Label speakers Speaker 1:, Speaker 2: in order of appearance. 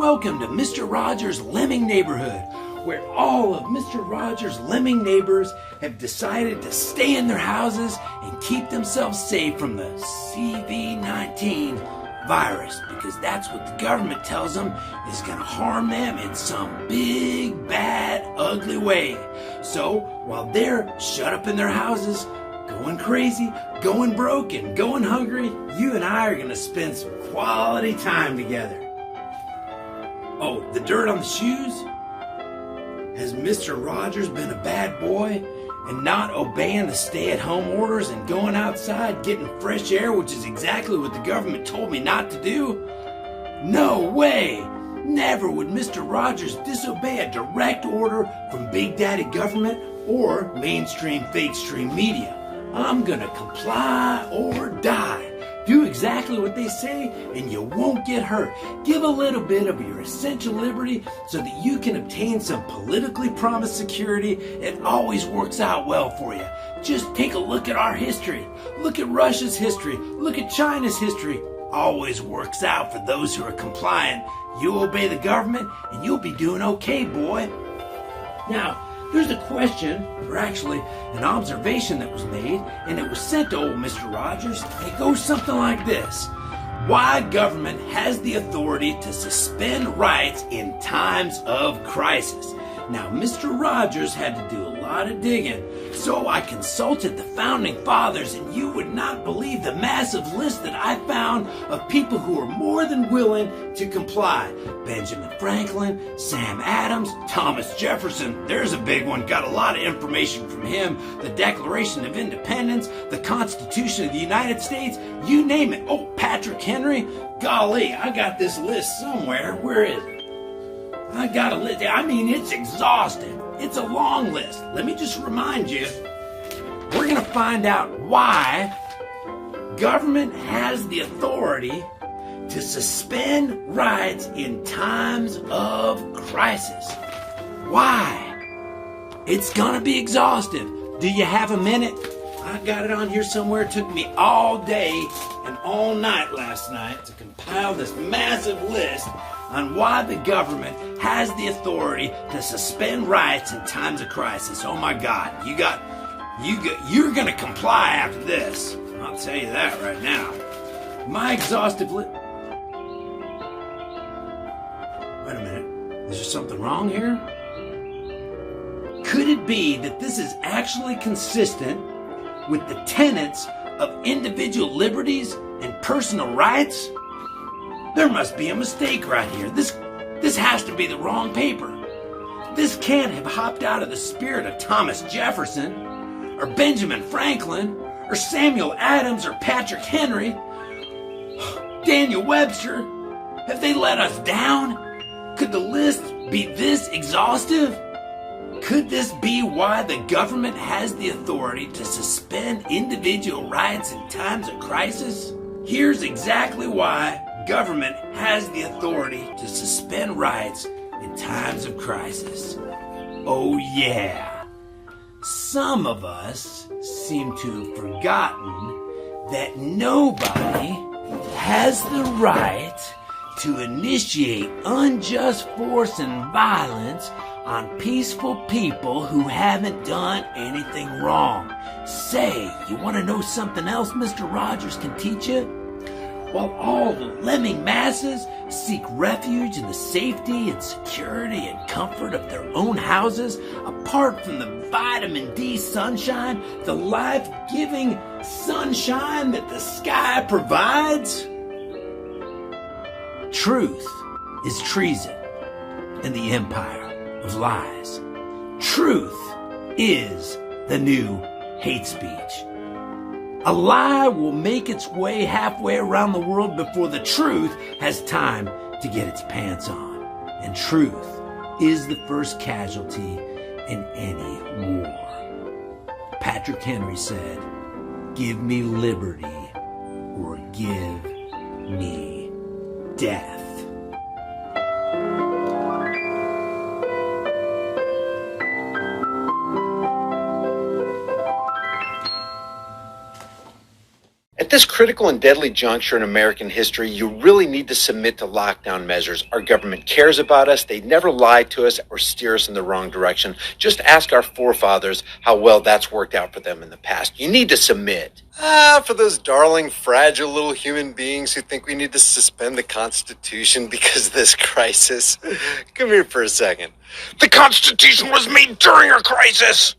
Speaker 1: Welcome to Mr. Rogers' Lemming Neighborhood, where all of Mr. Rogers' lemming neighbors have decided to stay in their houses and keep themselves safe from the CV-19 virus, because that's what the government tells them is going to harm them in some big, bad, ugly way. So while they're shut up in their houses, going crazy, going broke, and going hungry, you and I are going to spend some quality time together. Oh, the dirt on the shoes? Has Mr. Rogers been a bad boy and not obeying the stay-at-home orders and going outside getting fresh air, which is exactly what the government told me not to do? No way! Never would Mr. Rogers disobey a direct order from Big Daddy government or mainstream fake stream media. I'm gonna comply or die. Do exactly what they say and you won't get hurt. Give a little bit of your essential liberty so that you can obtain some politically promised security. It always works out well for you. Just take a look at our history. Look at Russia's history. Look at China's history. Always works out for those who are compliant. You obey the government and you'll be doing okay, boy. Now, there's a question, or actually an observation that was made, and it was sent to old Mr. Rogers, and it goes something like this. Why government has the authority to suspend rights in times of crisis? Now, Mr. Rogers had to do a lot of digging, so I consulted the founding fathers, and you would not believe the massive list that I found of people who were more than willing to comply. Benjamin Franklin, Sam Adams, Thomas Jefferson, there's a big one, got a lot of information from him, the Declaration of Independence, the Constitution of the United States, you name it. Oh, Patrick Henry, golly, I got this list somewhere. Where is it? I got a list. I mean, it's exhaustive. It's a long list. Let me just remind you, we're going to find out why government has the authority to suspend rights in times of crisis. Why? It's going to be exhaustive. Do you have a minute? I got it on here somewhere. It took me all day and all night last night to compile this massive list on why the government has the authority to suspend rights in times of crisis. Oh my God, you're gonna comply after this. I'll tell you that right now. My exhaustive list. Wait a minute, is there something wrong here? Could it be that this is actually consistent with the tenets of individual liberties and personal rights? There must be a mistake right here. This has to be the wrong paper. This can't have hopped out of the spirit of Thomas Jefferson, or Benjamin Franklin, or Samuel Adams, or Patrick Henry, Daniel Webster. Have they let us down? Could the list be this exhaustive? Could this be why the government has the authority to suspend individual rights in times of crisis? Here's exactly why government has the authority to suspend rights in times of crisis. Oh yeah. Some of us seem to have forgotten that nobody has the right to initiate unjust force and violence on peaceful people who haven't done anything wrong. Say, you want to know something else Mr. Rogers can teach you? While all the lemming masses seek refuge in the safety and security and comfort of their own houses, apart from the vitamin D sunshine, the life-giving sunshine that the sky provides, truth is treason in the empire of lies. Truth is the new hate speech. A lie will make its way halfway around the world before the truth has time to get its pants on. And truth is the first casualty in any war. Patrick Henry said, "Give me liberty or give me death."
Speaker 2: At this critical and deadly juncture in American history, you really need to submit to lockdown measures. Our government cares about us. They never lie to us or steer us in the wrong direction. Just ask our forefathers how well that's worked out for them in the past. You need to submit.
Speaker 3: For those darling, fragile little human beings who think we need to suspend the Constitution because of this crisis. Come here for a second.
Speaker 2: The Constitution was made during a crisis.